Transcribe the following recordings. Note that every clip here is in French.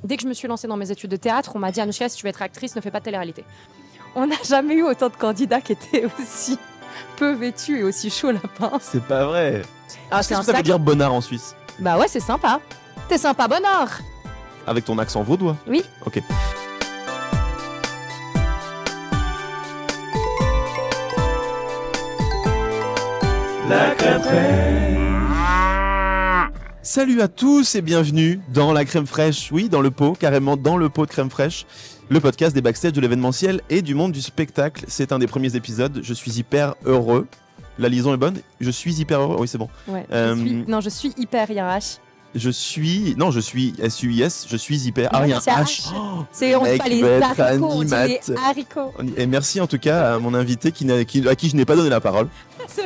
dès que je me suis lancée dans mes études de théâtre, on m'a dit Anouchka, si tu veux être actrice, ne fais pas de télé-réalité. On n'a jamais eu autant de candidats qui étaient aussi peu vêtus et aussi chauds lapins. C'est pas vrai. Ah, Qu'est-ce que ça veut dire bonnard en Suisse? Bah ouais, c'est sympa. T'es sympa, Bonnard. Avec ton accent vaudois? Oui. Ok. La crème fraîche. Salut à tous et bienvenue dans la crème fraîche. Oui, dans le pot, carrément dans le pot de crème fraîche. Le podcast des backstage de l'événementiel et du monde du spectacle. C'est un des premiers épisodes. Je suis hyper heureux. La liaison est bonne. Je suis hyper heureux. Oui, c'est bon. Ouais. Je suis hyper IRH. Je suis SUIS. Je suis hyper. Ah, il y a un c'est H. Oh, c'est on dit pas les haricots, on dit les haricots. Et merci en tout cas à mon invité à qui je n'ai pas donné la parole,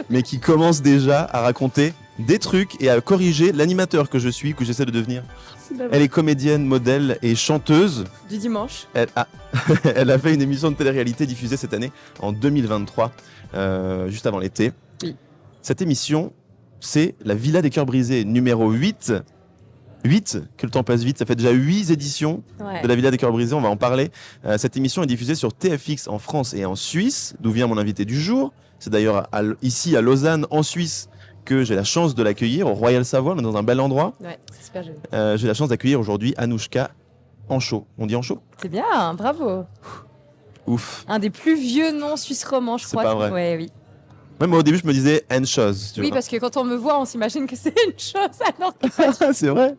mais qui commence déjà à raconter des trucs et à corriger l'animateur que je suis, que j'essaie de devenir. Elle est comédienne, modèle et chanteuse. Du dimanche. Elle a fait une émission de télé-réalité diffusée cette année, en 2023, juste avant l'été. Oui. Cette émission, c'est La Villa des Cœurs Brisés, numéro 8. 8, que le temps passe vite, ça fait déjà 8 éditions de La Villa des Cœurs Brisés, on va en parler. Cette émission est diffusée sur TFX en France et en Suisse, d'où vient mon invité du jour. C'est d'ailleurs ici à Lausanne, en Suisse, que j'ai la chance de l'accueillir, au Royal Savoie, on est dans un bel endroit. Ouais, c'est super joli. J'ai la chance d'accueillir aujourd'hui Anouchka Anchaud. On dit Anchaud? C'est bien, bravo. Ouf. Un des plus vieux noms suisses romands, je crois. C'est pas vrai. Ouais, oui. Même moi, au début, je me disais Anchose. Oui, parce que quand on me voit, on s'imagine que c'est une chose alors que C'est vrai?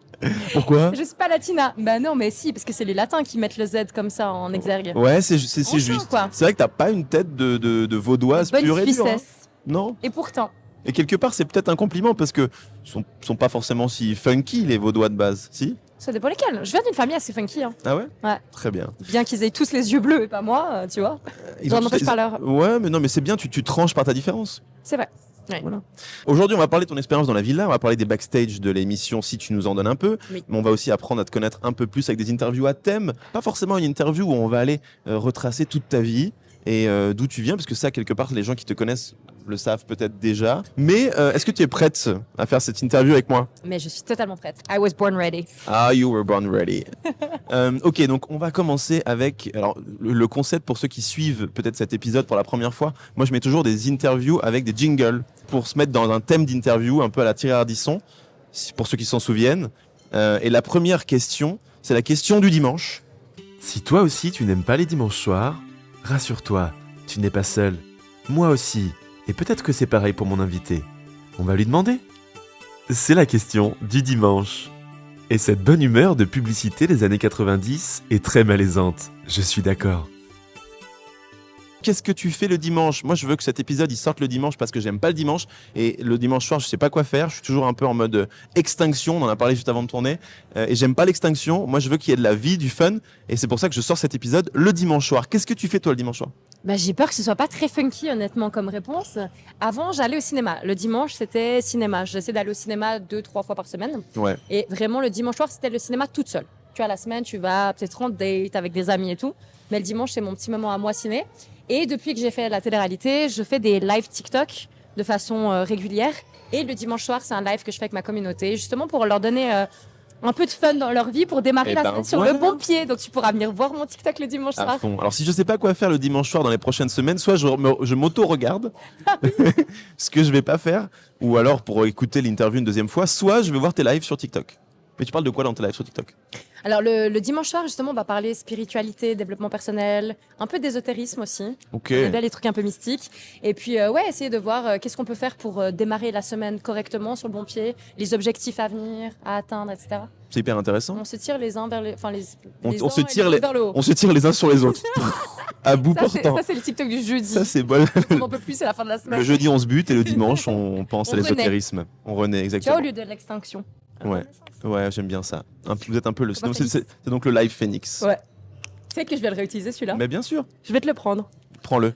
Pourquoi? je suis pas latina. Bah non, mais si, parce que c'est les latins qui mettent le Z comme ça en exergue. Ouais, c'est Anchaud, juste. quoi. C'est vrai que t'as pas une tête de vaudoise Bonne pure et dure. Hein. Suissesse. Non? Et pourtant. Et quelque part, c'est peut-être un compliment parce que sont pas forcément si funky les Vaudois de base, si? Ça dépend lesquels. Je viens d'une famille assez funky. Hein. Ah ouais? Ouais. Très bien. Bien qu'ils aient tous les yeux bleus et pas moi, tu vois. Ils J'en ont tous empêche les- pas leur. Ouais, mais non, mais c'est bien, tu tranches par ta différence. C'est vrai. Ouais. Voilà. Aujourd'hui, on va parler de ton expérience dans la villa, on va parler des backstage de l'émission si tu nous en donnes un peu, Oui. mais on va aussi apprendre à te connaître un peu plus avec des interviews à thème, pas forcément une interview où on va aller retracer toute ta vie et d'où tu viens, parce que ça, quelque part, les gens qui te connaissent le savent peut-être déjà. Mais est-ce que tu es prête à faire cette interview avec moi? Mais je suis totalement prête. I was born ready. Ah, you were born ready. Ok, donc on va commencer avec alors le concept pour ceux qui suivent peut-être cet épisode pour la première fois. Moi, je mets toujours des interviews avec des jingles pour se mettre dans un thème d'interview un peu à la Thierry Ardisson, pour ceux qui s'en souviennent. Et la première question, c'est la question du dimanche. Si toi aussi tu n'aimes pas les dimanches soirs, rassure-toi, tu n'es pas seul. Moi aussi, et peut-être que c'est pareil pour mon invité. On va lui demander. C'est la question du dimanche. Et cette bonne humeur de publicité des années 90 est très malaisante, je suis d'accord. Qu'est-ce que tu fais le dimanche? Moi, je veux que cet épisode il sorte le dimanche parce que j'aime pas le dimanche. Et le dimanche soir, je sais pas quoi faire. Je suis toujours un peu en mode extinction. On en a parlé juste avant de tourner. Et j'aime pas l'extinction. Moi, je veux qu'il y ait de la vie, du fun. Et c'est pour ça que je sors cet épisode le dimanche soir. Qu'est-ce que tu fais toi le dimanche soir? Bah, j'ai peur que ce soit pas très funky, honnêtement, comme réponse. Avant, j'allais au cinéma. Le dimanche, c'était cinéma. J'essaie d'aller au cinéma 2-3 fois par semaine. Ouais. Et vraiment, le dimanche soir, c'était le cinéma toute seule. Tu vois, la semaine, tu vas peut-être en date avec des amis et tout. Mais le dimanche, c'est mon petit moment à moi ciné. Et depuis que j'ai fait la télé-réalité, je fais des lives TikTok de façon régulière. Et le dimanche soir, c'est un live que je fais avec ma communauté, justement pour leur donner un peu de fun dans leur vie, pour démarrer la semaine sur le bon pied. Donc tu pourras venir voir mon TikTok le dimanche À soir. fond. Alors si je sais pas quoi faire le dimanche soir dans les prochaines semaines, soit je m'auto-regarde, ce que je vais pas faire, ou alors pour écouter l'interview une deuxième fois, soit je vais voir tes lives sur TikTok. Mais tu parles de quoi dans tes lives sur TikTok? Alors le dimanche soir, justement, on va parler spiritualité, développement personnel, un peu d'ésotérisme aussi. Ok. On aime bien les trucs un peu mystiques. Et puis, essayer de voir qu'est-ce qu'on peut faire pour démarrer la semaine correctement, sur le bon pied, les objectifs à venir, à atteindre, etc. C'est hyper intéressant. On se tire les uns vers les... Enfin, les On uns se et tire les autres vers le haut. On se tire les uns sur les autres. À bout portant. Ça, c'est le TikTok du jeudi. Ça, c'est bon. On n'en peut plus, c'est la fin de la semaine. Le jeudi, on se bute et le dimanche, on pense On à renaît. l'ésotérisme. On renaît, Tu vois, exactement. au lieu de l'extinction. Ouais. Ouais, j'aime bien ça. Vous êtes un peu le. Pas donc, Phoenix. c'est donc le live Phoenix. Ouais. Tu sais que je vais le réutiliser celui-là. Mais bien sûr, Je vais te le prendre. prends-le.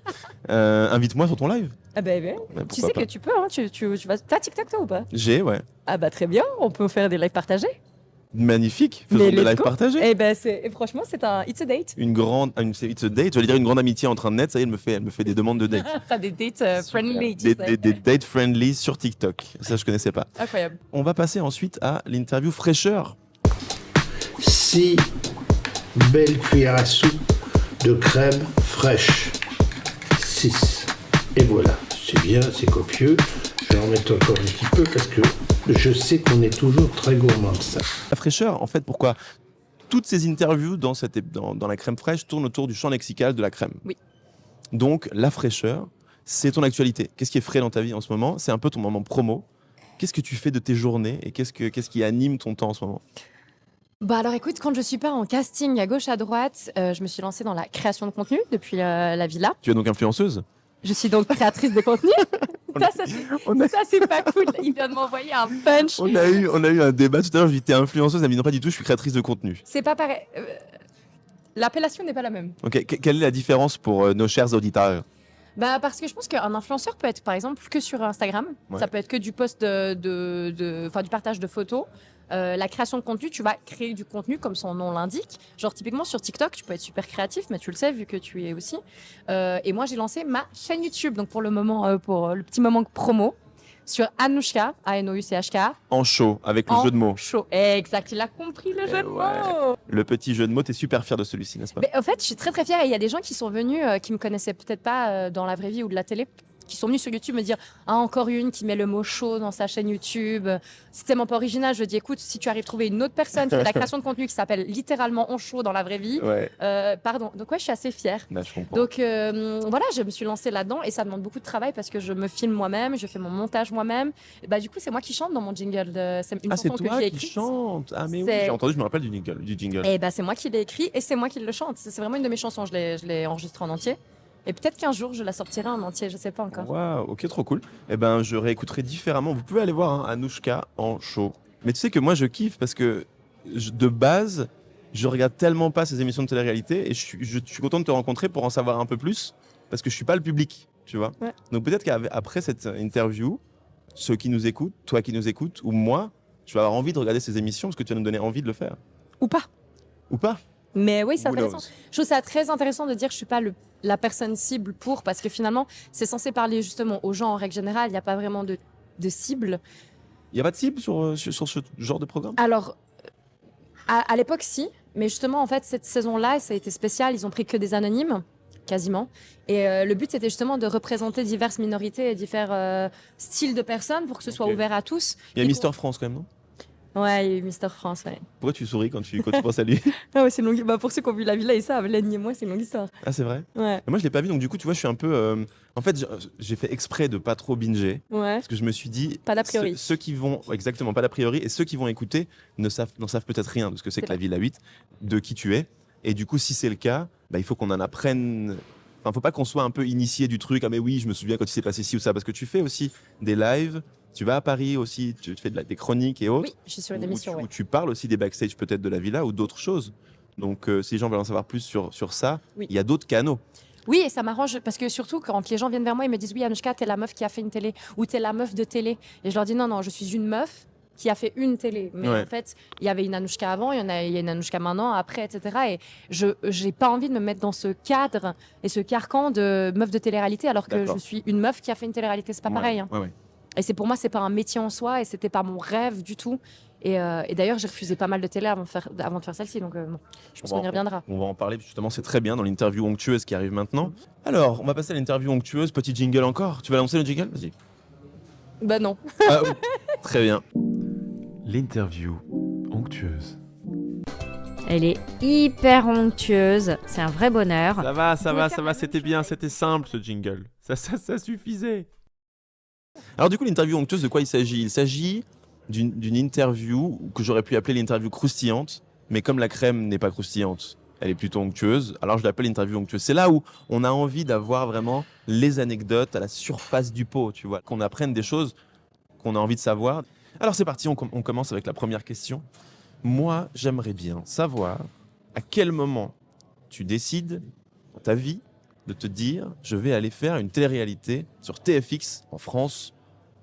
Invite-moi sur ton live. Ah ben, Ouais, tu pourquoi sais pas. que tu peux, hein, tu vas... T'as TikTok toi ou pas? J'ai, ouais. Ah bah très bien, on peut faire des lives partagés. Magnifique. Faisons Mais des let's lives go. partagés. Et et franchement, c'est un it's a date. It's a date. J'allais dire une grande amitié en train de naître. Ça y est, elle me fait des demandes de date. T'as des dates friendly. tu Des sais. dates friendly sur TikTok. Ça, je connaissais pas. Incroyable. On va passer ensuite à l'interview fraîcheur. Si Une belle cuillère à soupe de crème fraîche. 6. Et voilà, c'est bien, c'est copieux. Je vais en mettre encore un petit peu parce que je sais qu'on est toujours très gourmand de ça. La fraîcheur, en fait, pourquoi toutes ces interviews dans la crème fraîche tournent autour du champ lexical de la crème. Oui. Donc, la fraîcheur, c'est ton actualité. Qu'est-ce qui est frais dans ta vie en ce moment? C'est un peu ton moment promo. Qu'est-ce que tu fais de tes journées et qu'est-ce qui anime ton temps en ce moment? Bah alors écoute, quand je suis pas en casting à gauche à droite, je me suis lancée dans la création de contenu depuis la villa. Tu es donc influenceuse? Je suis donc créatrice de contenu. Ça c'est pas cool. Il vient de m'envoyer un punch. On a eu un débat tout à l'heure. Je lui ai dit, t'es influenceuse? Elle m'a dit non, pas du tout, je suis créatrice de contenu. C'est pas pareil. L'appellation n'est pas la même. Ok, quelle est la différence pour nos chers auditeurs? Bah parce que je pense qu'un influenceur peut être par exemple que sur Instagram. Ouais. Ça peut être que du post du partage de photos. La création de contenu, tu vas créer du contenu comme son nom l'indique. Genre typiquement sur TikTok, tu peux être super créatif, mais tu le sais vu que tu y es aussi. Et moi j'ai lancé ma chaîne YouTube, donc pour le moment, pour le petit moment promo, sur Anouchka, A-N-O-U-C-H-K. En show, avec le jeu de mots. Show, exact, il a compris le jeu de mots. Le petit jeu de mots, t'es super fier de celui-ci, n'est-ce pas? Mais en fait, je suis très très fière et il y a des gens qui sont venus, qui me connaissaient peut-être pas dans la vraie vie ou de la télé, qui sont venus sur YouTube me dire encore une qui met le mot chaud dans sa chaîne YouTube. C'est tellement pas original. Je dis écoute, si tu arrives à trouver une autre personne qui fait de la création de contenu qui s'appelle littéralement on chaud dans la vraie vie, Ouais. pardon. Donc ouais, je suis assez fière. Bah, je comprends. Donc voilà, je me suis lancée là-dedans et ça demande beaucoup de travail parce que je me filme moi-même, je fais mon montage moi-même. Et bah du coup, c'est moi qui chante dans mon jingle. C'est une c'est chanson que toi j'ai qui écrite. chante. Ah mais oui, C'est- j'ai entendu, je me rappelle du jingle. Et bah c'est moi qui l'ai écrit et c'est moi qui le chante. C'est vraiment une de mes chansons. Je l'ai enregistrée en entier. Et peut-être qu'un jour je la sortirai en entier. Je sais pas encore. Waouh, ok, trop cool. Eh ben, je réécouterai différemment. Vous pouvez aller voir hein, Anouchka en show. Mais tu sais que moi, je kiffe parce que de base, je regarde tellement pas ces émissions de télé-réalité et je suis content de te rencontrer pour en savoir un peu plus parce que je suis pas le public, tu vois. Ouais. Donc peut-être qu'après cette interview, ceux qui nous écoutent, toi qui nous écoutes ou moi, je vais avoir envie de regarder ces émissions parce que tu vas nous donner envie de le faire. Ou pas. Ou pas? Mais oui, c'est Who intéressant. knows? Je trouve ça très intéressant de dire que je suis pas la personne cible pour, parce que finalement, c'est censé parler justement aux gens en règle générale. Il n'y a pas vraiment de cible. Il n'y a pas de cible sur ce genre de programme? Alors, à l'époque, si. Mais justement, en fait, cette saison-là, ça a été spécial. Ils ont pris que des anonymes, quasiment. Et le but, c'était justement de représenter diverses minorités et divers styles de personnes pour que ce soit Ok. ouvert à tous. Il y a Et Mister France quand même, non? Ouais, il y a eu Mister France, ouais. Pourquoi tu souris quand tu penses à lui? Ah ouais, c'est une longue... Bah, pour ceux qui ont vu la villa, ils savent. Lenny et moi, c'est une longue histoire. Ah, c'est vrai? Ouais, Et moi, je l'ai pas vu, donc du coup, tu vois, je suis un peu. En fait, j'ai fait exprès de pas trop binger, ouais. parce que je me suis dit. Pas d'a priori. Ceux qui vont. Exactement, pas d'a priori. Et ceux qui vont écouter n'en savent peut-être rien de ce que c'est C'est que la Villa 8, de qui tu es. Et du coup, si c'est le cas, bah, il faut qu'on en apprenne. Enfin, faut pas qu'on soit un peu initié du truc. Ah, mais oui, je me souviens quand il s'est passé ci ou ça. Parce que tu fais aussi des lives. Tu vas à Paris aussi, tu fais des chroniques et autres. Oui, je suis sur une où émission, tu, ouais. où tu parles aussi des backstage peut-être de la Villa ou d'autres choses. Donc, si les gens veulent en savoir plus sur ça, Oui. il y a d'autres canaux. Oui, et ça m'arrange parce que surtout quand les gens viennent vers moi, ils me disent oui, Anouchka, t'es la meuf qui a fait une télé ou t'es la meuf de télé. Et je leur dis non, non, je suis une meuf qui a fait une télé. Mais Ouais. en fait, il y avait une Anouchka avant, il y a une Anouchka maintenant, après, etc. Et je n'ai pas envie de me mettre dans ce cadre et ce carcan de meuf de télé-réalité alors que D'accord. je suis une meuf qui a fait une télé-réalité. C'est pas pareil. Hein. Ouais. Et c'est pour moi, c'est pas un métier en soi et c'était pas mon rêve du tout. Et d'ailleurs, j'ai refusé pas mal de télé avant de faire celle-ci. Donc, bon, je pense qu'on y reviendra. On va en parler justement, c'est très bien dans l'interview onctueuse qui arrive maintenant. Alors, on va passer à l'interview onctueuse. Petit jingle encore. Tu vas lancer le jingle? Vas-y. Bah non. Ah, oui. Très bien. L'interview onctueuse. Elle est hyper onctueuse, c'est un vrai bonheur. Ça va, c'était bien, c'était simple ce jingle. Ça suffisait. Alors du coup, l'interview onctueuse, de quoi il s'agit? Il s'agit d'une interview que j'aurais pu appeler l'interview croustillante, mais comme la crème n'est pas croustillante, elle est plutôt onctueuse, alors je l'appelle l'interview onctueuse. C'est là où on a envie d'avoir vraiment les anecdotes à la surface du pot, tu vois, qu'on apprenne des choses qu'on a envie de savoir. Alors c'est parti, on commence avec la première question. Moi, j'aimerais bien savoir à quel moment tu décides dans ta vie de te dire je vais aller faire une télé-réalité sur TFX en France,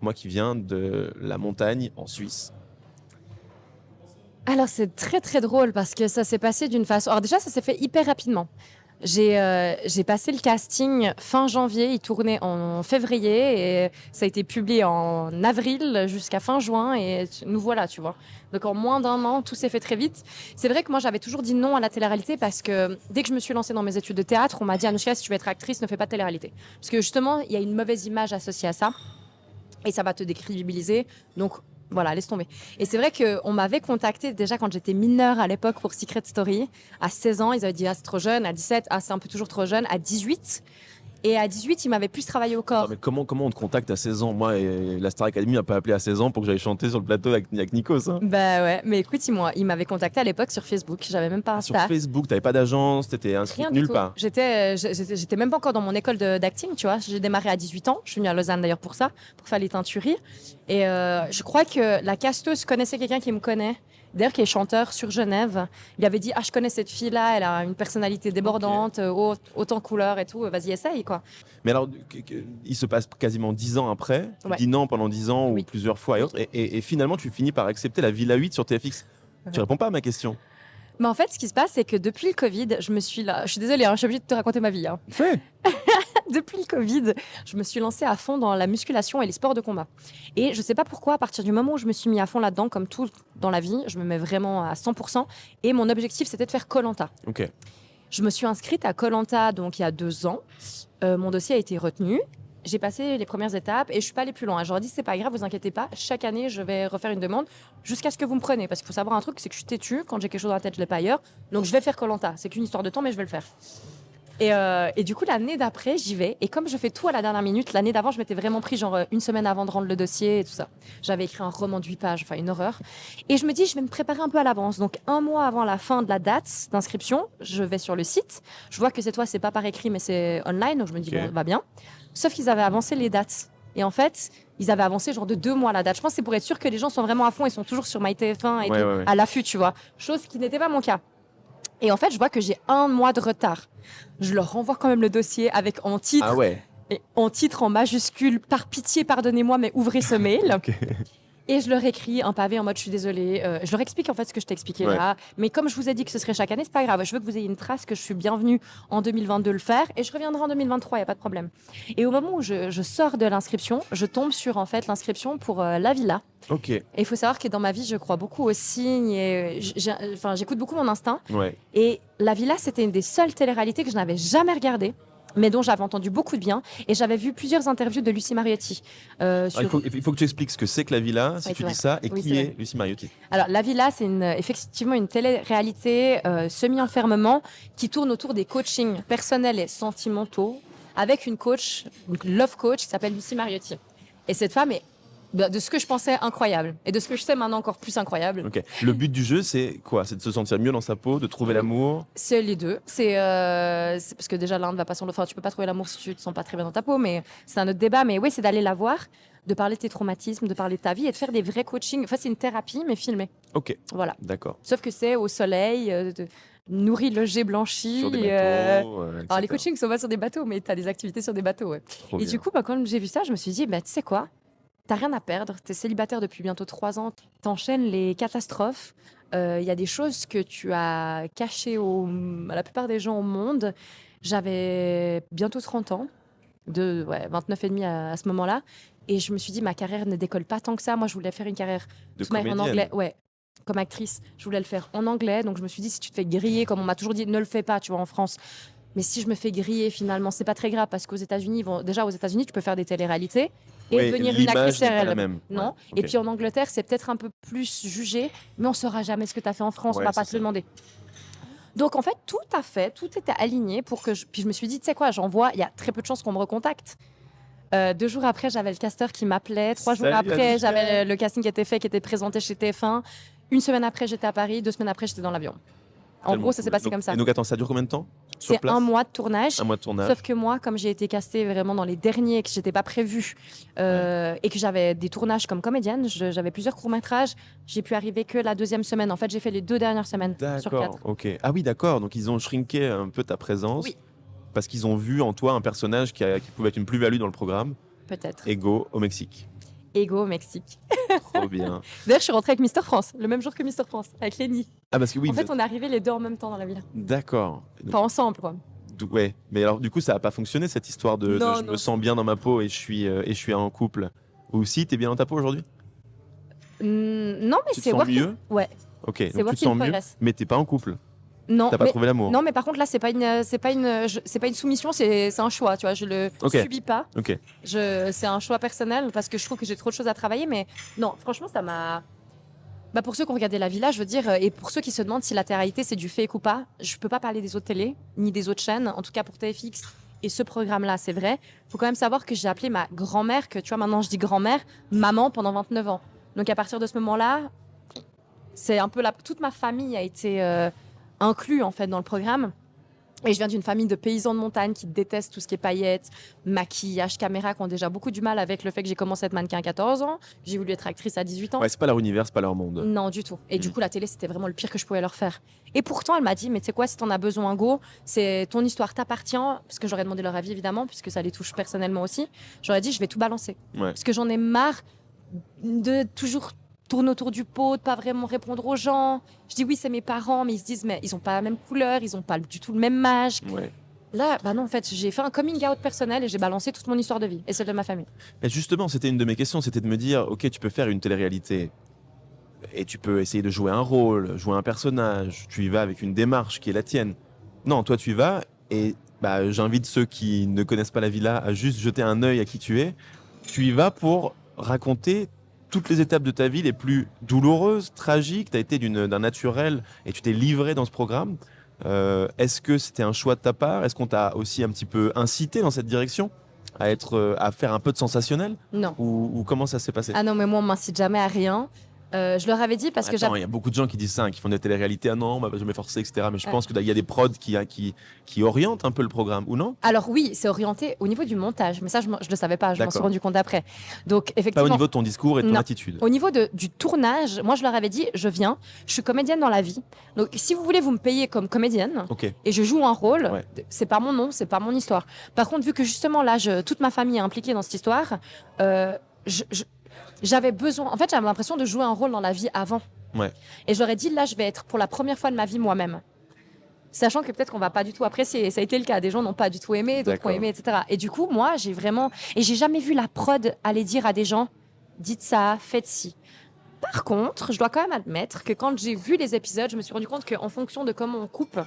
moi qui viens de la montagne en Suisse. Alors c'est très très drôle parce que ça s'est passé d'une façon. Alors déjà ça s'est fait hyper rapidement. J'ai passé le casting fin janvier, il tournait en février et ça a été publié en avril jusqu'à fin juin et nous voilà, tu vois. Donc en moins d'un an, tout s'est fait très vite. C'est vrai que moi j'avais toujours dit non à la télé-réalité parce que dès que je me suis lancée dans mes études de théâtre, on m'a dit Anouchka, si tu veux être actrice, ne fais pas de télé-réalité. Parce que justement, il y a une mauvaise image associée à ça et ça va te décrédibiliser. Donc voilà, laisse tomber. Et c'est vrai qu'on m'avait contacté déjà quand j'étais mineure à l'époque pour Secret Story. À 16 ans, ils avaient dit « Ah, c'est trop jeune ». À 17, « Ah, c'est un peu toujours trop jeune ». À 18, et à 18, ils m'avaient plus travaillé au corps. Non, mais comment on te contacte à 16 ans? Moi, la Star Academy m'a pas appelé à 16 ans pour que j'aille chanter sur le plateau avec Nikos. Hein. Bah ouais, mais écoute, ils m'avaient contacté à l'époque sur Facebook. J'avais même pas un Sur Insta. Facebook, t'avais pas d'agence, t'étais inscrite Rien du nulle tout. part. J'étais même pas encore dans mon école d'acting, tu vois. J'ai démarré à 18 ans. Je suis venue à Lausanne d'ailleurs pour ça, pour faire les teinturies. Et je crois que la casteuse connaissait quelqu'un qui me connaît, d'ailleurs qui est chanteur sur Genève. Il avait dit « Ah, je connais cette fille-là, elle a une personnalité débordante, autant couleur et tout, vas-y, essaye, quoi. » Mais alors, il se passe quasiment 10 ans après. Tu Ouais. dis non pendant 10 ans Oui. ou plusieurs fois et autres. Et finalement, tu finis par accepter la Villa 8 sur TFX. Tu réponds pas à ma question. Mais en fait, ce qui se passe, c'est que depuis le Covid, je suis désolée, hein, je suis obligée de te raconter ma vie. Hein. Fais. Depuis le Covid, je me suis lancée à fond dans la musculation et les sports de combat. Et je sais pas pourquoi, à partir du moment où je me suis mis à fond là-dedans, comme tout dans la vie, je me mets vraiment à 100%. Et mon objectif, c'était de faire Koh-Lanta. Ok. Je me suis inscrite à Koh-Lanta donc il y a 2 ans. Mon dossier a été retenu. J'ai passé les premières étapes et je suis pas allée plus loin. Je leur ai dit c'est pas grave, vous inquiétez pas. Chaque année, je vais refaire une demande jusqu'à ce que vous me preniez. Parce qu'il faut savoir un truc, c'est que je suis têtue. Quand j'ai quelque chose dans la tête, je l'ai pas ailleurs. Donc je vais faire Koh-Lanta. C'est qu'une histoire de temps, mais je vais le faire. Et du coup, l'année d'après, j'y vais. Et comme je fais tout à la dernière minute, l'année d'avant, je m'étais vraiment pris genre une semaine avant de rendre le dossier et tout ça. J'avais écrit un roman de 8 pages, enfin une horreur. Et je me dis, je vais me préparer un peu à l'avance. Donc, un mois avant la fin de la date d'inscription, je vais sur le site. Je vois que cette fois, c'est pas par écrit, mais c'est online. Donc, je me dis, bon, va bien. Sauf qu'ils avaient avancé les dates. Et en fait, ils avaient avancé genre de 2 mois la date. Je pense que c'est pour être sûr que les gens sont vraiment à fond et sont toujours sur MyTF1 et tout, Ouais. à l'affût, tu vois. Chose qui n'était pas mon cas. Et en fait, je vois que j'ai 1 mois de retard. Je leur renvoie quand même le dossier avec en titre, Ah ouais. et en titre en majuscule, par pitié, pardonnez-moi, mais ouvrez ce mail. Ok. Et je leur écris un pavé en mode je suis désolée. Je leur explique en fait ce que je t'ai expliqué là. Mais comme je vous ai dit que ce serait chaque année, c'est pas grave. Je veux que vous ayez une trace que je suis bienvenue en 2022 le faire et je reviendrai en 2023, il n'y a pas de problème. Et au moment où je sors de l'inscription, je tombe sur en fait l'inscription pour la villa. Ok. Et il faut savoir que dans ma vie, je crois beaucoup aux signes et j'écoute beaucoup mon instinct. Ouais. Et la villa, c'était une des seules téléréalités que je n'avais jamais regardées, mais dont j'avais entendu beaucoup de bien. Et j'avais vu plusieurs interviews de Lucie Mariotti. Alors, il faut que tu expliques ce que c'est que la Villa, si Oui, tu c'est dis vrai. ça, et Oui, qui c'est est vrai. Lucie Mariotti. Alors, la villa, c'est effectivement une télé-réalité semi-enfermement qui tourne autour des coachings personnels et sentimentaux avec une coach, une love coach qui s'appelle Lucie Mariotti. Et cette femme est, de ce que je pensais, incroyable. Et de ce que je sais maintenant, encore plus incroyable. Ok. Le but du jeu, c'est quoi? C'est de se sentir mieux dans sa peau, de trouver l'amour. C'est les deux. C'est parce que déjà l'un ne va pas sans l'autre. Enfin, tu peux pas trouver l'amour si tu te sens pas très bien dans ta peau, mais c'est un autre débat. Mais oui, c'est d'aller la voir, de parler de tes traumatismes, de parler de ta vie et de faire des vrais coachings. Enfin, c'est une thérapie, mais filmée. Ok. Voilà. D'accord. Sauf que c'est au soleil, nourri, logé, blanchi. Sur des bateaux. Alors les etc. coachings sont pas sur des bateaux, mais tu as des activités sur des bateaux. Ouais. Trop Et bien. du coup, quand j'ai vu ça, je me suis dit, tu sais quoi? T'as rien à perdre. T'es célibataire depuis bientôt 3 ans. T'enchaînes les catastrophes. Il y a des choses que tu as cachées à la plupart des gens au monde. J'avais bientôt 30 ans, 29 et demi à ce moment-là. Et je me suis dit, ma carrière ne décolle pas tant que ça. Moi, je voulais faire une carrière De toute manière en comédienne. anglais. Ouais. Comme actrice, je voulais le faire en anglais. Donc, je me suis dit, si tu te fais griller, comme on m'a toujours dit, ne le fais pas, tu vois, en France. Mais si je me fais griller, finalement, c'est pas très grave parce qu'aux États-Unis, déjà aux États-Unis, tu peux faire des téléréalités et Oui, devenir une l'image actrice n'est pas la réelle. même. Non. Ouais, Et ok. puis en Angleterre, c'est peut-être un peu plus jugé, mais on saura jamais ce que tu as fait en France, Ouais, on va pas c'est te le ça. demander. Donc en fait, tout était aligné pour que Puis je me suis dit, tu sais quoi, j'envoie, il y a très peu de chances qu'on me recontacte. 2 jours après, j'avais le casteur qui m'appelait. 3 jours Salut, après, Anouchka. j'avais le casting qui était fait, qui était présenté chez TF1. 1 semaine après, j'étais à Paris. 2 semaines après, j'étais dans l'avion. En Tellement gros, ça s'est cool. passé Donc- comme ça. Et donc, attends, ça dure combien de temps? Sur C'est place 1 mois de tournage. 1 mois de tournage. Sauf que moi, comme j'ai été castée vraiment dans les derniers, que j'étais pas prévue, et que j'avais des tournages comme comédienne, j'avais plusieurs courts-métrages, j'ai pu arriver que la 2e semaine. En fait, j'ai fait les 2 dernières semaines sur 4. D'accord, ok. Ah oui, d'accord. Donc, ils ont shrinké un peu ta présence. Oui. Parce qu'ils ont vu en toi un personnage qui pouvait être une plus-value dans le programme. Peut-être. Ego au Mexique. Ego au Mexique. Trop bien. D'ailleurs, je suis rentrée avec Mister France, le même jour que Mister France, avec Lenny. Ah, parce que oui, En fait, on est arrivés les 2 en même temps dans la ville. d'accord. Donc, Enfin, ensemble, quoi. Ouais, mais alors du coup, ça a pas fonctionné cette histoire de Non, je non. me sens bien dans ma peau et je suis en couple. Ou si t'es bien dans ta peau aujourd'hui? Non, mais Tu te c'est sens work in- mieux? Ouais. Ok, C'est donc tu work te in sens mieux, progress. mais t'es pas en couple. Non, T'as pas mais, trouvé l'amour. non, mais par contre là, c'est pas une soumission, c'est un choix. Tu vois, je le Ok. subis pas. Ok. C'est un choix personnel parce que je trouve que j'ai trop de choses à travailler. Mais non, franchement, ça m'a. Bah pour ceux qui ont regardé La Villa, je veux dire, et pour ceux qui se demandent si la télé-réalité c'est du fake ou pas, je peux pas parler des autres télés ni des autres chaînes. En tout cas pour TFX et ce programme-là, c'est vrai. Faut quand même savoir que j'ai appelé ma grand-mère, que tu vois maintenant je dis grand-mère, maman pendant 29 ans. Donc à partir de ce moment-là, c'est un peu toute ma famille a été inclue en fait dans le programme. Et je viens d'une famille de paysans de montagne qui détestent tout ce qui est paillettes, maquillage, caméra, qui ont déjà beaucoup du mal avec le fait que j'ai commencé à être mannequin à 14 ans. J'ai voulu être actrice à 18 ans. Ouais, c'est pas leur univers, c'est pas leur monde. Non, du tout. Et du coup, la télé, c'était vraiment le pire que je pouvais leur faire. Et pourtant, elle m'a dit, mais tu sais quoi, si t'en as besoin, go, c'est ton histoire t'appartient, parce que j'aurais demandé leur avis, évidemment, puisque ça les touche personnellement aussi. J'aurais dit, je vais tout balancer. Ouais. Parce que j'en ai marre de toujours tourner autour du pot, de pas vraiment répondre aux gens. Je dis, oui, c'est mes parents, mais ils se disent, mais ils ont pas la même couleur, ils ont pas du tout le même âge. Ouais. Là, bah non, en fait, j'ai fait un coming out personnel et j'ai balancé toute mon histoire de vie et celle de ma famille. Mais justement, c'était une de mes questions, c'était de me dire, ok, tu peux faire une télé-réalité et tu peux essayer de jouer un rôle, jouer un personnage, tu y vas avec une démarche qui est la tienne. Non, toi tu y vas et bah, j'invite ceux qui ne connaissent pas La Villa à juste jeter un œil à qui tu es. Tu y vas pour raconter toutes les étapes de ta vie les plus douloureuses, tragiques. Tu as été d'un naturel et tu t'es livré dans ce programme. Est-ce que c'était un choix de ta part? Est-ce qu'on t'a aussi un petit peu incité dans cette direction à faire un peu de sensationnel? Non. Ou comment ça s'est passé? Ah non, mais moi, on m'incite jamais à rien. Je leur avais dit parce que Attends, il y a beaucoup de gens qui disent ça, hein, qui font des téléréalités. Ah non, on va jamais forcer, etc. Mais je Ouais. pense qu'il y a des prods qui orientent un peu le programme, ou non? Alors oui, c'est orienté au niveau du montage, mais ça je le savais pas, je m'en suis D'accord. rendu compte après. Donc Pas effectivement, au niveau de ton discours et de ton Non. attitude. au niveau du tournage, moi je leur avais dit, je viens, je suis comédienne dans la vie. Donc si vous voulez, vous me payez comme comédienne Ok. et je joue un rôle. Ouais. C'est pas mon nom, c'est pas mon histoire. Par contre, vu que justement là, toute ma famille est impliquée dans cette histoire, j'avais besoin. En fait, j'avais l'impression de jouer un rôle dans la vie avant. Ouais. Et je leur ai dit, là, je vais être pour la première fois de ma vie moi-même. Sachant que peut-être qu'on va pas du tout apprécier. Ça a été le cas. Des gens n'ont pas du tout aimé, d'autres ont D'accord. aimé, etc. Et du coup, moi, j'ai vraiment. Et j'ai jamais vu la prod aller dire à des gens, dites ça, faites ci. Par contre, je dois quand même admettre que quand j'ai vu les épisodes, je me suis rendu compte qu'en fonction de comment on coupe,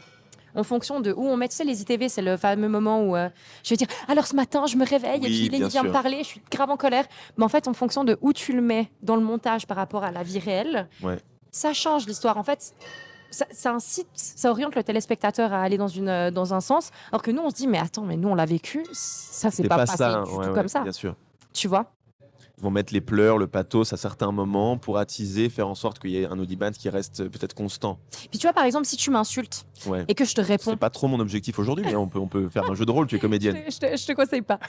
en fonction de où on met, tu sais, les ITV, c'est le fameux moment où je vais dire, alors ce matin, je me réveille Oui, et puis bien Lenny vient me sûr. parler, je suis grave en colère. Mais en fait, en fonction de où tu le mets dans le montage par rapport à la vie réelle, Ouais. ça change l'histoire. En fait, ça incite, ça oriente le téléspectateur à aller dans un sens, alors que nous, on se dit, mais attends, mais nous, on l'a vécu, ça, c'est C'est pas pas passé ça, du ouais, tout ouais, comme ça. Bien sûr. Tu vois? Ils vont mettre les pleurs, le pathos à certains moments pour attiser, faire en sorte qu'il y ait un audimat qui reste peut-être constant. Puis tu vois, par exemple, si tu m'insultes Ouais. et que je te réponds, C'est pas trop mon objectif aujourd'hui, mais on peut faire un jeu de rôle. Tu es comédienne. je te conseille pas.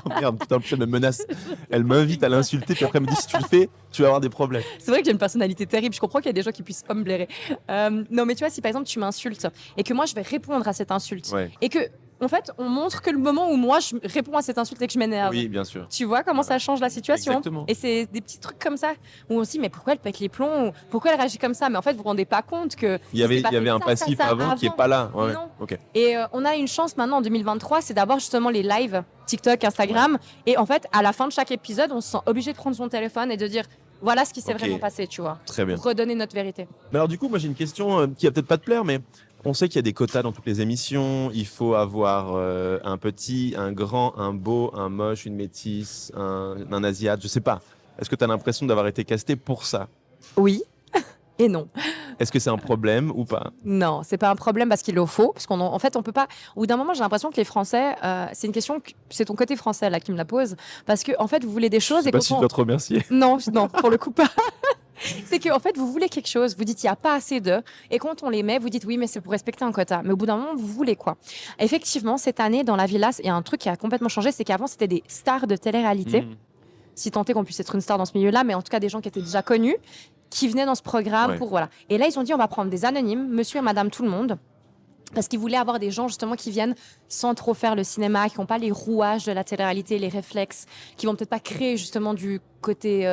Oh merde, putain, elle me menace. Elle m'invite à l'insulter, puis après elle me dit si tu le fais, tu vas avoir des problèmes. C'est vrai que j'ai une personnalité terrible. Je comprends qu'il y a des gens qui puissent pas me blairer. Non, mais tu vois, si par exemple tu m'insultes et que moi je vais répondre à cette insulte Ouais. et que, en fait, on montre que le moment où moi je réponds à cette insulte et que je m'énerve. Oui, bien sûr. Tu vois comment ça change la situation? Exactement. Et c'est des petits trucs comme ça où on se dit mais pourquoi elle pète les plombs? Ou pourquoi elle réagit comme ça? Mais en fait, vous vous rendez pas compte que Il y avait s'est passé un ça, passif ça, avant qui est avant. pas là. Ouais, Non. ok. Et on a une chance maintenant en 2023, c'est d'avoir justement les lives TikTok, Instagram. Et en fait, à la fin de chaque épisode, on se sent obligé de prendre son téléphone et de dire voilà ce qui s'est Ok. vraiment passé, tu vois. Très bien. Redonner notre vérité. Mais alors du coup, moi j'ai une question qui va peut-être pas te plaire, mais on sait qu'il y a des quotas dans toutes les émissions. Il faut avoir un petit, un grand, un beau, un moche, une métisse, un asiate, je sais pas. Est-ce que tu as l'impression d'avoir été casté pour ça? Oui et non. Est-ce que c'est un problème ou pas? Non, c'est pas un problème parce qu'il le faut. Parce en fait, on peut pas. Au bout d'un moment, j'ai l'impression que les Français, c'est une question, c'est ton côté français là qui me la pose. Parce que, en fait, vous voulez des Je choses sais et pas quand si je dois te remercier. Non, non, pour le coup pas. C'est que en fait, vous voulez quelque chose, vous dites il n'y a pas assez d'eux, et quand on les met, vous dites oui, mais c'est pour respecter un quota. Mais au bout d'un moment, vous voulez quoi? Effectivement, cette année, dans la Villa, il y a un truc qui a complètement changé, c'est qu'avant, c'était des stars de télé-réalité, Mhm. si tant est qu'on puisse être une star dans ce milieu-là, mais en tout cas des gens qui étaient déjà connus, qui venaient dans ce programme Ouais. pour voilà. Et là, ils ont dit on va prendre des anonymes, monsieur et madame tout le monde. Parce qu'ils voulaient avoir des gens justement qui viennent sans trop faire le cinéma, qui n'ont pas les rouages de la télé-réalité, les réflexes, qui vont peut-être pas créer justement du côté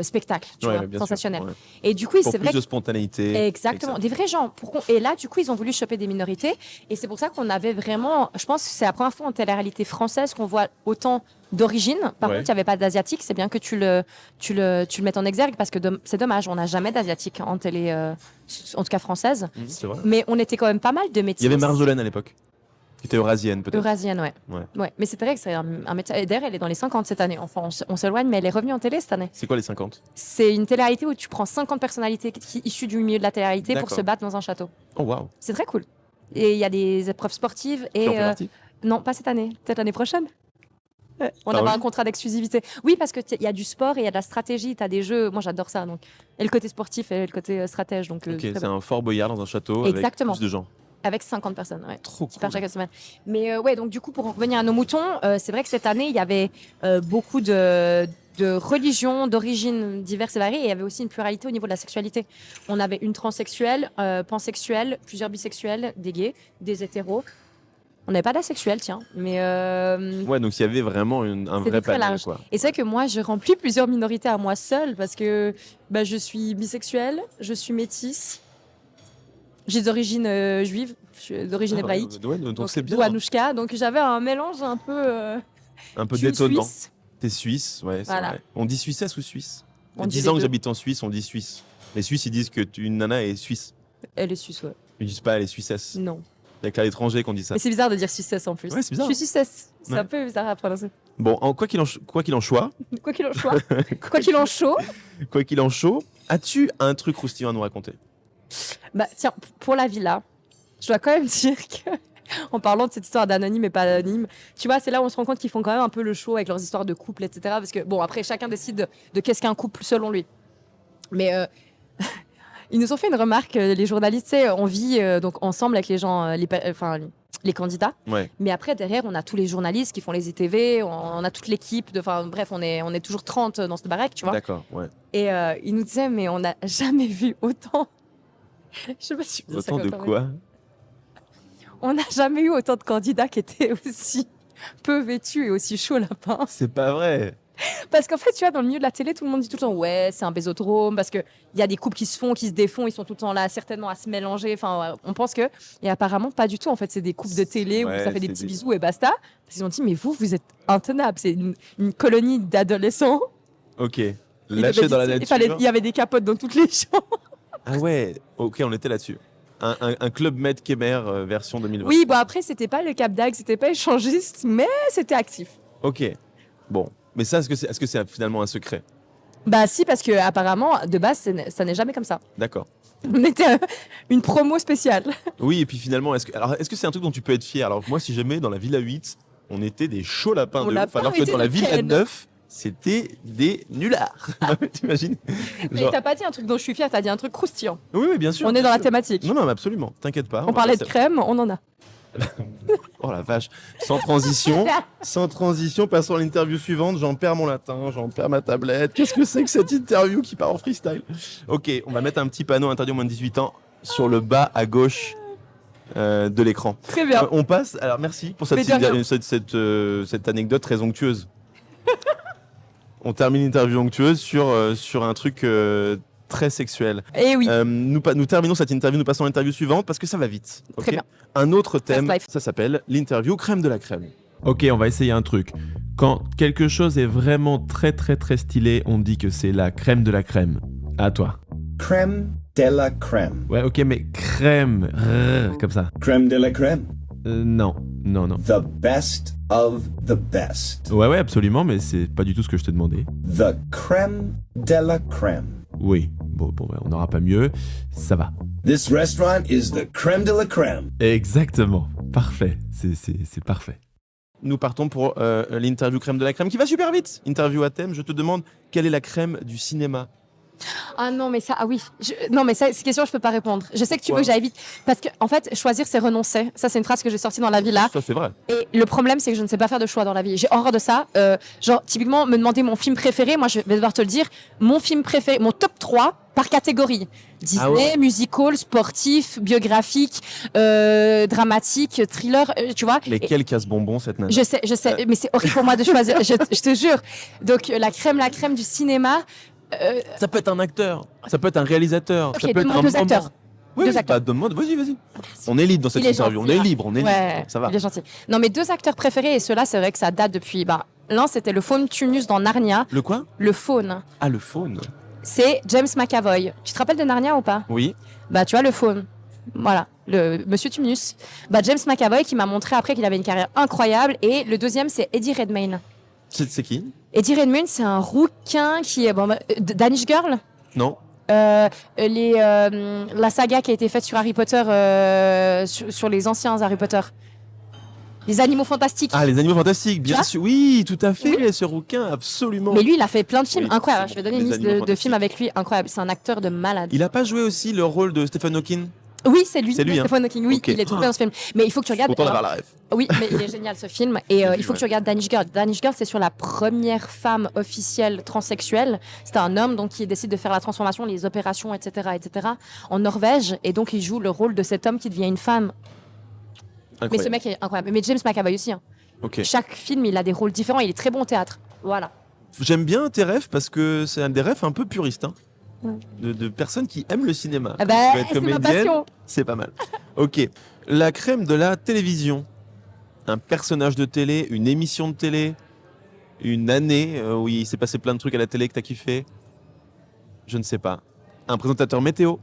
spectacle, tu vois, bien sensationnel. sûr, ouais. Et du coup, Pour c'est plus vrai de spontanéité. exactement, des vrais gens. Et là, du coup, ils ont voulu choper des minorités. Et c'est pour ça qu'on avait vraiment. Je pense que c'est la première fois en télé-réalité française qu'on voit autant d'origine. Par Ouais. contre, il n'y avait pas d'asiatique. C'est bien que tu le mettes en exergue parce que c'est dommage. On n'a jamais d'asiatique en télé, en tout cas française. C'est vrai. Mais on était quand même pas mal de métiers. Il y avait Marjolaine à l'époque, qui était eurasienne peut-être. Eurasienne, ouais. Ouais. Mais c'est vrai que c'est un métier. Et d'ailleurs, elle est dans les 50 cette année. Enfin, on s'éloigne, mais elle est revenue en télé cette année. C'est quoi les 50? C'est une télé-réalité où tu prends 50 personnalités issues du milieu de la télé-réalité pour D'accord. se battre dans un château. Oh waouh. C'est très cool. Et il y a des épreuves sportives. Tu Et en fais partie? non, pas cette année. Peut-être l'année prochaine. Ouais. On Ah avait oui un contrat d'exclusivité. Oui, parce qu'il y a du sport et il y a de la stratégie. Tu as des jeux. Moi, j'adore ça. Donc. Et le côté sportif et le côté stratège. Donc, Ok, très c'est bien. un Fort Boyard dans un château Exactement. avec plus de gens. Avec 50 personnes. Ouais. Trop Super cool. chaque semaine. Mais ouais, donc du coup, pour en revenir à nos moutons, c'est vrai que cette année, il y avait beaucoup de religions, d'origines diverses et variées. Et il y avait aussi une pluralité au niveau de la sexualité. On avait une transsexuelle, pansexuelle, plusieurs bisexuels, des gays, des hétéros. On n'avait pas d'asexuels, tiens. Mais Ouais, donc il y avait vraiment un C'était vrai très panel, large. quoi. et c'est vrai que moi, je remplis plusieurs minorités à moi seule parce que je suis bisexuelle, je suis métisse, j'ai des origines juives, je suis d'origine hébraïque. Ouais, donc c'est bien. Ou Anouchka, donc j'avais un mélange un peu. Un peu je suis détonnant. suisse. T'es suisse, ouais, c'est Voilà. vrai. On dit suissesse ou suisse? On Ça fait dit 10 les ans que deux. j'habite en Suisse, on dit suisse. Les Suisses, ils disent que une nana est suisse. Elle est suisse, ouais. Ils disent pas elle est suissesse. Non. Il y a qu'à l'étranger qu'on dit ça. Mais c'est bizarre de dire suissesse en plus. Ouais, c'est bizarre. Je suis suissesse. C'est Ouais. un peu bizarre à prononcer. Bon, quoi qu'il en soit, Quoi qu'il en soit. Quoi qu'il en chaud. quoi qu'il en chaud, as-tu un truc croustillant à nous raconter? Tiens, pour la villa, je dois quand même dire que, en parlant de cette histoire d'anonyme et pas anonyme, tu vois, c'est là où on se rend compte qu'ils font quand même un peu le show avec leurs histoires de couple, etc. Parce que, bon, après, chacun décide de qu'est-ce qu'un couple selon lui. Mais ils nous ont fait une remarque, les journalistes, tu sais, on vit donc ensemble avec les gens, les candidats. Ouais. Mais après, derrière, on a tous les journalistes qui font les ITV, on a toute l'équipe. Bref, on est toujours 30 dans cette baraque, tu vois. D'accord, ouais. Et ils nous disaient, mais on n'a jamais vu autant. Je sais pas si je peux dire ça Autant comme de ça, mais quoi? on n'a jamais eu autant de candidats qui étaient aussi peu vêtus et aussi chauds lapin. C'est pas vrai. Parce qu'en fait, tu vois, dans le milieu de la télé, tout le monde dit tout le temps, ouais, c'est un bésodrome, parce qu'il y a des couples qui se font, qui se défont, ils sont tout le temps là, certainement à se mélanger. Enfin, on pense que. Et apparemment, pas du tout. En fait, c'est des couples de télé où Ouais, ça fait des c'est petits des- bisous et basta. Parce qu'ils ont dit, mais vous êtes intenables. C'est une colonie d'adolescents. Ok. Il Lâché avait dans la dit- nature. il y avait des capotes dans toutes les chambres. Ah ouais, ok, on était là-dessus. Un club Med Kemer version 2020. Oui, bon, après, c'était pas le Cap d'Agde, c'était pas échangiste, mais c'était actif. Ok. Bon. Mais ça, est-ce que c'est finalement un secret? Bah si, parce que apparemment, de base, ça n'est jamais comme ça. D'accord. On était une promo spéciale. Oui, et puis finalement, est-ce que c'est un truc dont tu peux être fier? Alors moi, si jamais dans la Villa 8, on était des chauds lapins On de n'a ouf, pas alors que été dans la de Villa Ken. 9, c'était des nullards. T'imagines? Mais Genre- t'as pas dit un truc dont je suis fière, t'as dit un truc croustillant. Oui, oui, bien sûr. On est bien dans la sûr. thématique. Non, non, mais absolument. T'inquiète pas. On parlait de va- crème, on en a. Oh la vache. Sans transition, passons à l'interview suivante. J'en perds mon latin, j'en perds ma tablette. Qu'est-ce que c'est que cette interview qui part en freestyle? Ok, on va mettre un petit panneau interdit aux moins de 18 ans sur le bas à gauche de l'écran. Très bien. On passe. Alors merci pour Mais de rien. cette anecdote très onctueuse. On termine l'interview onctueuse sur un truc très sexuel. Et oui. Nous terminons cette interview, nous passons à l'interview suivante parce que ça va vite. ok Très bien. Un autre thème, life. ça s'appelle l'interview crème de la crème. Ok, on va essayer un truc. Quand quelque chose est vraiment très très très stylé, on dit que c'est la crème de la crème. À toi. Crème de la crème. Ouais, ok, mais crème, comme ça. Crème de la crème. Non. The best of the best. Ouais, absolument, mais c'est pas du tout ce que je t'ai demandé. The crème de la crème. Oui, bon, ouais, on n'aura pas mieux. Ça va. This restaurant is the crème de la crème. Exactement. Parfait. C'est parfait. Nous partons pour l'interview crème de la crème qui va super vite. Interview à thème, je te demande quelle est la crème du cinéma? Ah non, mais ça, ah oui. Non, mais ça, ces questions, je peux pas répondre. Je sais que tu Pourquoi veux que j'aille vite. Parce que, en fait, choisir, c'est renoncer. Ça, c'est une phrase que j'ai sortie dans la villa. Ça c'est vrai. Et le problème, c'est que je ne sais pas faire de choix dans la vie. J'ai horreur de ça. Genre, typiquement, me demander mon film préféré. Moi, je vais devoir te le dire. Mon film préféré, mon top 3, par catégorie. Disney, Ah ouais. musical, sportif, biographique, dramatique, thriller, tu vois. Mais Et- quel casse-bonbon cette nana. je sais, mais c'est horrible pour moi de choisir, je te jure. Donc, la crème du cinéma. Ça peut être un acteur, ça peut être un réalisateur, Ok, ça peut être donne-moi un deux moment. acteurs. Oui, Deux oui, acteurs. bah, donne-moi, vas-y. On est libre dans cette Il est interview, gentil, on est là. libre, Ouais, ça va. il est gentil. Non, mes 2 acteurs préférés, et ceux-là, c'est vrai que ça date depuis. L'un, c'était le faune Tunus dans Narnia. Le quoi? Le faune, Ah, le faune. c'est James McAvoy. Tu te rappelles de Narnia ou pas? Oui. Bah, tu vois, le faune. Voilà, le monsieur Tumnus. Bah, James McAvoy qui m'a montré après qu'il avait une carrière incroyable. Et le deuxième, c'est Eddie Redmayne. C'est qui? Eddie Redmayne, c'est un rouquin qui est. Danish Girl. Non. La saga qui a été faite sur Harry Potter, sur les anciens Harry Potter. Les animaux fantastiques. Ah, les animaux fantastiques, bien vois sûr. Oui, tout à fait, ce rouquin, absolument. Mais lui, il a fait plein de films Oui, incroyables. c'est Je vais bon. donner une Les liste animaux de fantastiques. films avec lui incroyable. C'est un acteur de malade. Il a pas joué aussi le rôle de Stephen Hawking? Oui, c'est lui. C'est lui, hein. Stephen Hawking. Oui, Ok. il est trop bien dans ce film. Mais il faut que tu regardes. Content d'avoir la ref. Oui, mais il est génial ce film. Et J'ai il vu, faut que ouais. tu regardes Danish Girl. Danish Girl, c'est sur la première femme officielle transsexuelle. C'était un homme donc qui décide de faire la transformation, les opérations, etc., en Norvège. Et donc il joue le rôle de cet homme qui devient une femme. Mais ce Incroyable. mec est incroyable. Mais James McAvoy aussi. Hein. Ok. Chaque film, il a des rôles différents. Il est très bon au théâtre. Voilà. J'aime bien tes refs parce que c'est un des refs un peu puristes. Hein. Ouais. De personnes qui aiment le cinéma. Ah bah, Tu vas être c'est ma comédienne, passion. c'est pas mal. Ok. La crème de la télévision. Un personnage de télé, une émission de télé, une année où il s'est passé plein de trucs à la télé que t'as kiffé. Je ne sais pas. Un présentateur météo.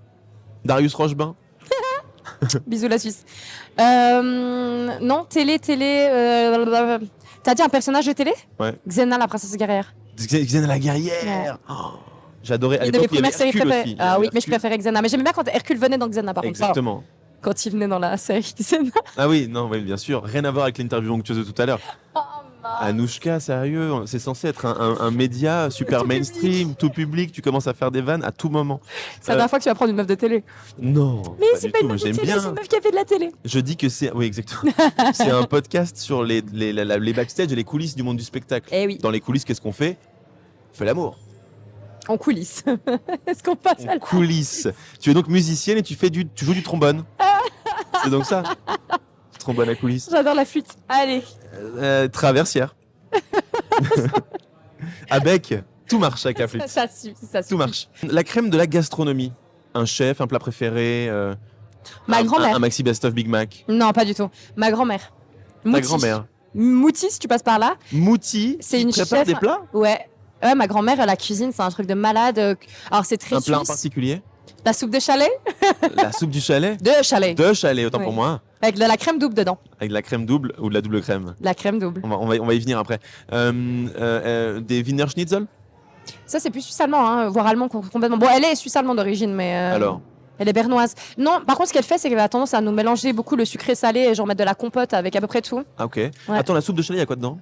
Darius Rochebain. Bisous la Suisse. Non, télé. T'as dit un personnage de télé? Ouais. Xena, la princesse guerrière. Xena la guerrière. Oh, j'adorais. À Une de mes l'époque, il y avait premières séries Hercule préférées. aussi. Ah oui, mais je Hercule. préférais Xena. Mais j'aimais bien quand Hercule venait dans Xena, par contre. Exactement. Quand il venait dans la série Xena. Ah oui, non, oui, bien sûr. Rien à voir avec l'interview onctueuse de tout à l'heure. Oh, Anouchka, sérieux, c'est censé être un média super Tout mainstream, tout public. Tu commences à faire des vannes à tout moment. C'est la dernière fois que tu vas prendre une meuf de télé. Non. Mais pas c'est du pas tout, une meuf de j'aime télé, bien. c'est une meuf qui a fait de la télé. Je dis que c'est. Oui, exactement. C'est un podcast sur les backstage et les coulisses du monde du spectacle. Eh oui, Dans les coulisses, qu'est-ce qu'on fait? On fait l'amour. en coulisses. Est-ce qu'on passe à En la... coulisses. Tu es donc musicienne et tu joues du trombone. C'est donc ça. Trombone à coulisses. J'adore la flûte. Allez. Traversière. À bec, tout marche avec la flûte. Ça suffit, ça suffit. Tout marche. La crème de la gastronomie. Un chef, un plat préféré. Ma grand-mère. Un maxi best-of Big Mac. Non, pas du tout. Ma grand-mère. Ta Mouti. grand-mère. Mouti, si tu passes par là. Mouti. C'est qui une prépare chef- des plats. Ouais. Ouais, ma grand-mère, la cuisine, c'est un truc de malade. Alors, c'est très Un plat en suisse. particulier. La soupe de chalet. La soupe du chalet. De chalet. De chalet, autant Oui. pour moi. Avec de la crème double dedans. Avec de la crème double ou de la double crème. La crème double. On va y venir après. Des Wiener Schnitzel. Ça, c'est plus suisse-allemand, hein, voire allemand complètement. Bon, elle est suisse-allemande d'origine, mais. Alors. Elle est bernoise. Non, par contre, ce qu'elle fait, c'est qu'elle a tendance à nous mélanger beaucoup le sucré-salé et genre mettre de la compote avec à peu près tout. Ah ok. Attends, la soupe de chalet, il y a quoi dedans?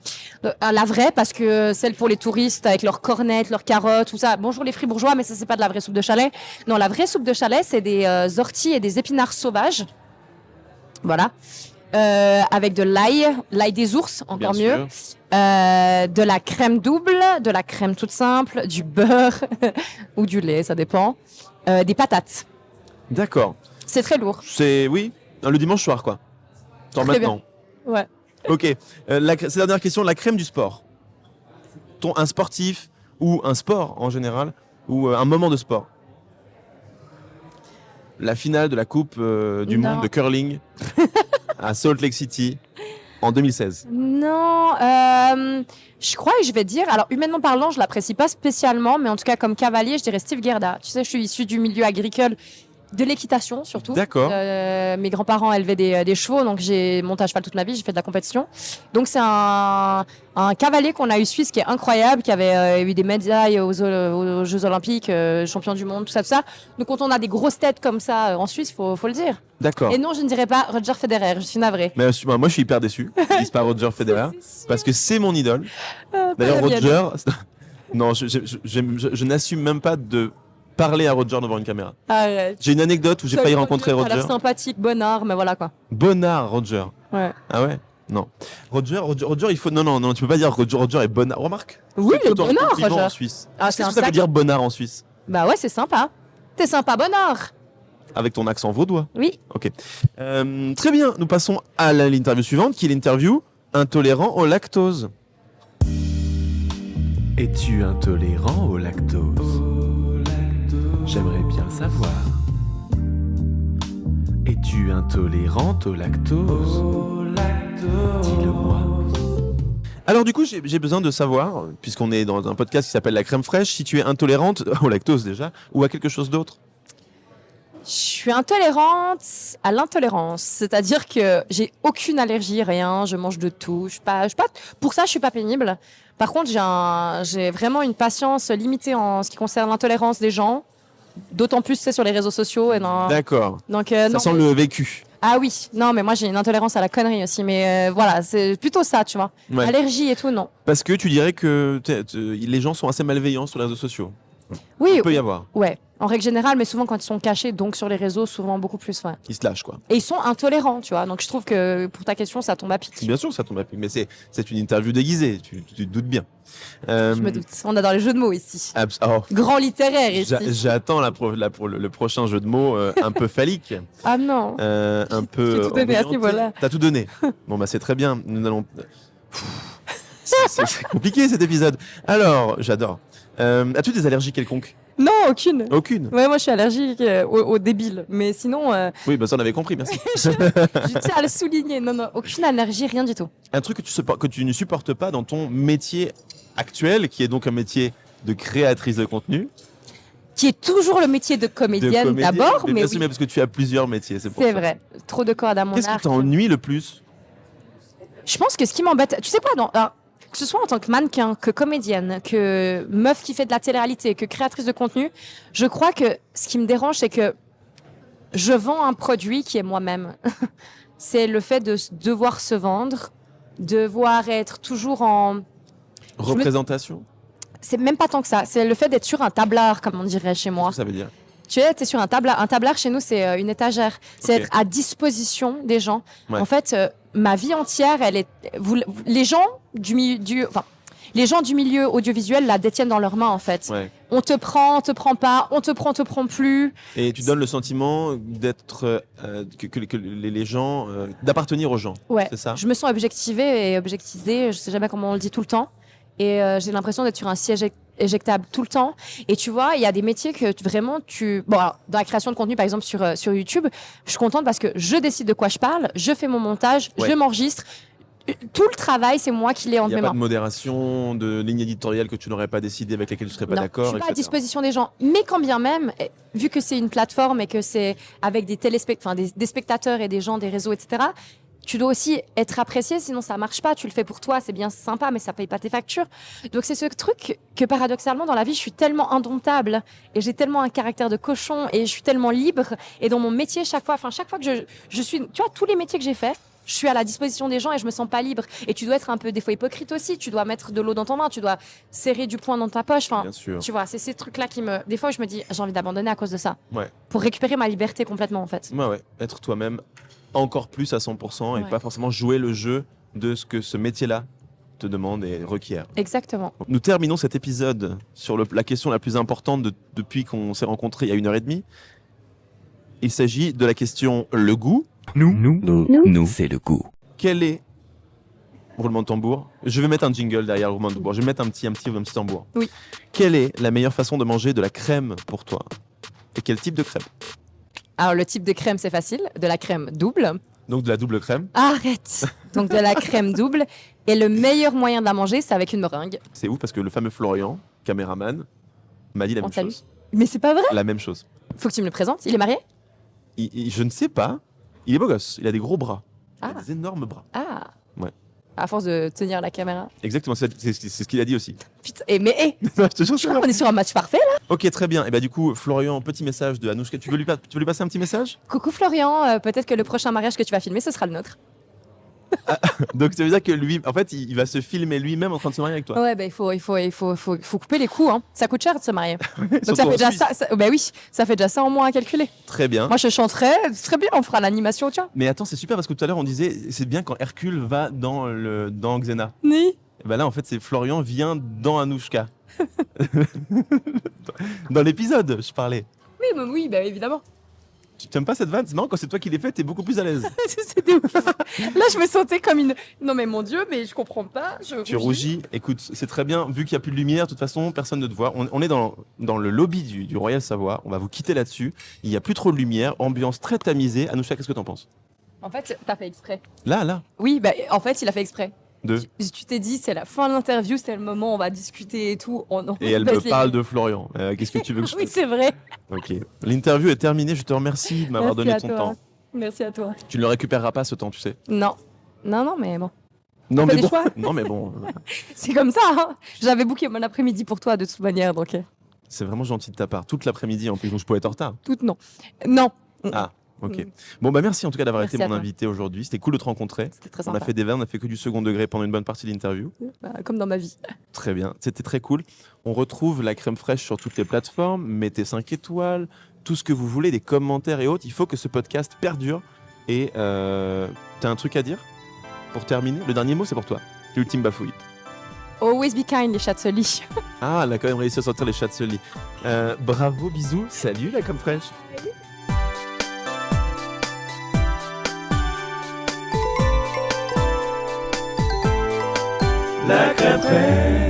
La vraie, parce que celle pour les touristes avec leurs cornettes, leurs carottes, tout ça. Bonjour les fribourgeois, mais ça, c'est pas de la vraie soupe de chalet. Non, la vraie soupe de chalet, c'est des orties et des épinards sauvages. Voilà. Avec de l'ail des ours, encore Bien mieux. sûr. De la crème double, de la crème toute simple, du beurre ou du lait, ça dépend. Des patates. D'accord. C'est très lourd. C'est oui, le dimanche soir quoi. Tant Très maintenant. Ouais. Ok. C'est la dernière question. La crème du sport. Un sportif ou un sport en général ou un moment de sport. La finale de la Coupe du Non. Monde de curling à Salt Lake City en 2016. Non, je crois que je vais dire, alors humainement parlant, je l'apprécie pas spécialement, mais en tout cas comme cavalier, je dirais Steve Gerda. Tu sais, je suis issue du milieu agricole, de l'équitation surtout. D'accord. Mes grands-parents élevaient des chevaux, donc j'ai monté à cheval toute ma vie, j'ai fait de la compétition. Donc c'est un cavalier qu'on a eu suisse qui est incroyable, qui avait eu des médailles aux Jeux Olympiques, champion du monde, tout ça. Donc quand on a des grosses têtes comme ça en Suisse, faut le dire. D'accord. Et non, je ne dirais pas Roger Federer, je suis navrée. Mais moi je suis hyper déçu qu'ils disent pas Roger Federer parce que c'est mon idole. D'ailleurs la mienne. Roger, non, je n'assume même pas de parler à Roger devant une caméra. Arrête. J'ai une anecdote où j'ai failli rencontrer Elle a Roger. l'air sympathique, bonnard, mais voilà quoi. Bonnard Roger. Ouais. Ah ouais? Non. Roger, il faut. Non, tu peux pas dire Roger est bonnard. Remarque. Oui, C'est le plutôt un bonnard, compliment Roger. en Suisse. Ah, Qu'est-ce c'est que un ça veut sac. dire bonnard en Suisse? Bah ouais, c'est sympa. T'es sympa, bonheur. Avec ton accent vaudois. Oui. Ok. Très bien, nous passons à l'interview suivante, qui est l'interview intolérant au lactose. Es-tu intolérant au lactose? J'aimerais bien savoir. Es-tu intolérante au lactose? Dis-le-moi. Alors du coup, j'ai besoin de savoir, puisqu'on est dans un podcast qui s'appelle La Crème Fraîche, si tu es intolérante au lactose déjà, ou à quelque chose d'autre. Je suis intolérante à l'intolérance, c'est-à-dire que j'ai aucune allergie, rien, je mange de tout. Pour ça, je suis pas pénible. Par contre, j'ai vraiment une patience limitée en ce qui concerne l'intolérance des gens, d'autant plus c'est sur les réseaux sociaux. D'accord. Donc, Ça non, sent le vécu. Ah oui, non, mais moi j'ai une intolérance à la connerie aussi, mais voilà, c'est plutôt ça, tu vois. Ouais. Allergie et tout, non. Parce que tu dirais que les gens sont assez malveillants sur les réseaux sociaux. Oui, Il peut y avoir. ouais, en règle générale, mais souvent quand ils sont cachés, donc sur les réseaux, souvent beaucoup plus, ouais. Ils se lâchent, quoi. Et ils sont intolérants, tu vois. Donc je trouve que pour ta question, ça tombe à pic. Bien sûr, ça tombe à pic, mais c'est une interview déguisée, tu te doutes bien. Je me doute. On adore les jeux de mots ici. Oh, Grand littéraire ici. j'attends le prochain jeu de mots un peu phallique. Ah non. Un peu. J'ai tout donné à ce orienté. niveau-là. T'as tout donné. Bon, bah, c'est très bien. Nous allons. C'est compliqué cet épisode. Alors, j'adore. As-tu des allergies quelconques? Non, aucune. Aucune. Ouais, moi je suis allergique aux débiles. Mais sinon, Oui, bah ça on avait compris, merci. je tiens à le souligner. Non, non, aucune allergie, rien du tout. Un truc que tu ne supportes pas dans ton métier actuel, qui est donc un métier de créatrice de contenu. Qui est toujours le métier de comédienne, d'abord, mais bien oui, sûr, mais parce que tu as plusieurs métiers, c'est pour c'est ça. vrai. Trop de cordes à mon Qu'est-ce arc. qui t'ennuie le plus? Je pense que ce qui m'embête, tu sais quoi, alors, que ce soit en tant que mannequin, que comédienne, que meuf qui fait de la télé-réalité, que créatrice de contenu, je crois que ce qui me dérange, c'est que je vends un produit qui est moi-même. C'est le fait de devoir se vendre, devoir être toujours en... Représentation? C'est même pas tant que ça, c'est le fait d'être sur un tablard, comme on dirait chez moi. Qu'est-ce que ça veut dire? Tu es sur un tablard. Un tablard, chez nous, c'est une étagère. C'est Ok. être à disposition des gens. Ouais. En fait, ma vie entière, elle est... les gens du milieu audiovisuel la détiennent dans leurs mains, en fait. Ouais. On te prend pas, on te prend plus. Et tu donnes le sentiment d'être que les gens d'appartenir aux gens. Ouais. C'est ça? Je me sens objectivée et objectisée, je sais jamais comment on le dit tout le temps. Et j'ai l'impression d'être sur un siège éjectable tout le temps. Et tu vois, il y a des métiers que vraiment bon, alors, dans la création de contenu, par exemple sur YouTube, je suis contente parce que je décide de quoi je parle, je fais mon montage, Ouais. je m'enregistre. Tout le travail, c'est moi qui l'ai Il entre n'y a mes pas mains. de modération, de ligne éditoriale que tu n'aurais pas décidé, avec laquelle tu ne serais pas Non, d'accord, je suis pas à etc. disposition des gens. Mais quand bien même, vu que c'est une plateforme et que c'est avec des des spectateurs et des gens des réseaux, etc., tu dois aussi être apprécié, sinon ça marche pas. Tu le fais pour toi, c'est bien sympa, mais ça paye pas tes factures. Donc c'est ce truc que paradoxalement dans la vie, je suis tellement indomptable et j'ai tellement un caractère de cochon et je suis tellement libre. Et dans mon métier, chaque fois que je suis, tu vois, tous les métiers que j'ai faits, je suis à la disposition des gens et je me sens pas libre. Et tu dois être un peu des fois hypocrite aussi. Tu dois mettre de l'eau dans ton vin, tu dois serrer du poing dans ta poche. Enfin, Bien sûr. tu vois, c'est ces trucs-là qui me. Des fois, je me dis, j'ai envie d'abandonner à cause de ça. Ouais. Pour récupérer ma liberté complètement, en fait. Ouais. Être toi-même encore plus à 100% et Ouais. pas forcément jouer le jeu de ce que ce métier-là te demande et requiert. Exactement. Nous terminons cet épisode sur la question la plus importante depuis qu'on s'est rencontrés il y a 1h30. Il s'agit de la question le goût. Nous, c'est le goût. Quel est... Roulement de tambour. Je vais mettre un jingle derrière le roulement de tambour. Je vais mettre un petit tambour. Oui. Quelle est la meilleure façon de manger de la crème pour toi? Et quel type de crème? Alors, le type de crème, c'est facile. De la crème double. Donc de la double crème. Arrête. Donc, de la crème double. Et le meilleur moyen de la manger, c'est avec une meringue. C'est ouf parce que le fameux Florian, caméraman, m'a dit la On même salue. chose. Mais c'est pas vrai. La même chose. Faut que tu me le présentes. Il est marié? Je ne sais pas. Il est beau gosse. Il a des gros bras. Il Ah. a des énormes bras. Ah. Ouais. À force de tenir la caméra. Exactement, c'est ce qu'il a dit aussi. Putain. Mais, Je te jure, je suis on est sur un match parfait, là. Ok, très bien. Et bah du coup, Florian, petit message de Anouchka. Tu veux lui passer un petit message? Coucou Florian. Peut-être que le prochain mariage que tu vas filmer, ce sera le nôtre. Donc ça veut dire que lui, en fait, il va se filmer lui-même en train de se marier avec toi. Ouais, bah, il faut couper les coûts, hein. Ça coûte cher de se marier. Donc Surtout ça en fait déjà Suisse. bah oui, ça fait déjà ça en moins à calculer. Très bien. Moi je chanterais, très bien, on fera l'animation, tu vois. Mais attends, c'est super parce que tout à l'heure on disait c'est bien quand Hercule va dans Xena. Oui. Et bah là en fait c'est Florian vient dans Anouchka. Dans l'épisode, je parlais. Oui, bah évidemment. Tu t'aimes pas cette vanne? Non, quand c'est toi qui l'ai fait, t'es beaucoup plus à l'aise. C'était ouf. Là, je me sentais comme une. Non, mais mon Dieu, mais je comprends pas. Tu rougis. Écoute, c'est très bien. Vu qu'il n'y a plus de lumière, de toute façon, personne ne te voit. On est dans le lobby du Royal Savoie. On va vous quitter là-dessus. Il n'y a plus trop de lumière. Ambiance très tamisée. Anoucha, qu'est-ce que t'en penses? En fait, t'as fait exprès. Là. Oui, bah en fait, il a fait exprès. De. Tu t'es dit, c'est la fin de l'interview, c'est le moment, on va discuter et tout. Et elle me parle de Florian. Qu'est-ce que tu veux que je Oui, fasse? c'est vrai. Ok. L'interview est terminée. Je te remercie de m'avoir donné ton temps. Merci à toi. Tu ne le récupéreras pas ce temps, tu sais. Non, mais bon. Non, fait mais des bon. choix. Non, mais bon. C'est comme ça. Hein. J'avais booké mon après-midi pour toi de toute manière, donc. C'est vraiment gentil de ta part. Toute l'après-midi en plus, donc je pouvais être en retard. Toute non. Non. Ah. Ok. Bon, bah merci en tout cas d'avoir Merci été à mon toi. invité aujourd'hui. C'était cool de te rencontrer. C'était très On sympa. a fait des vannes, on a fait que du second degré pendant une bonne partie de l'interview. Comme dans ma vie. Très bien, c'était très cool. On retrouve la crème fraîche sur toutes les plateformes. Mettez 5 étoiles, tout ce que vous voulez, des commentaires et autres. Il faut que ce podcast perdure. Et t'as un truc à dire pour terminer? Le dernier mot, c'est pour toi. L'ultime bafouille. Always be kind, les chats de ce lit. Ah, elle a quand même réussi à sortir les chats de ce lit. Bravo, bisous. Salut la crème fraîche. La crème fraîche.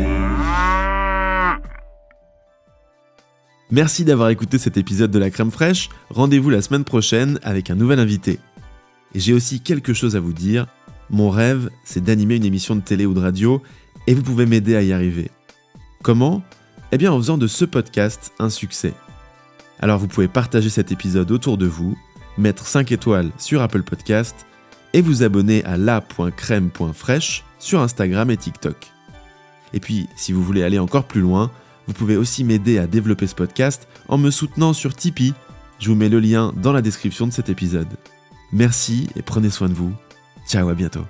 Merci d'avoir écouté cet épisode de La Crème Fraîche. Rendez-vous la semaine prochaine avec un nouvel invité. Et j'ai aussi quelque chose à vous dire. Mon rêve, c'est d'animer une émission de télé ou de radio et vous pouvez m'aider à y arriver. Comment ? Eh bien en faisant de ce podcast un succès. Alors vous pouvez partager cet épisode autour de vous, mettre 5 étoiles sur Apple Podcast et vous abonner à la.crème.fraîche sur Instagram et TikTok. Et puis, si vous voulez aller encore plus loin, vous pouvez aussi m'aider à développer ce podcast en me soutenant sur Tipeee. Je vous mets le lien dans la description de cet épisode. Merci et prenez soin de vous. Ciao, à bientôt.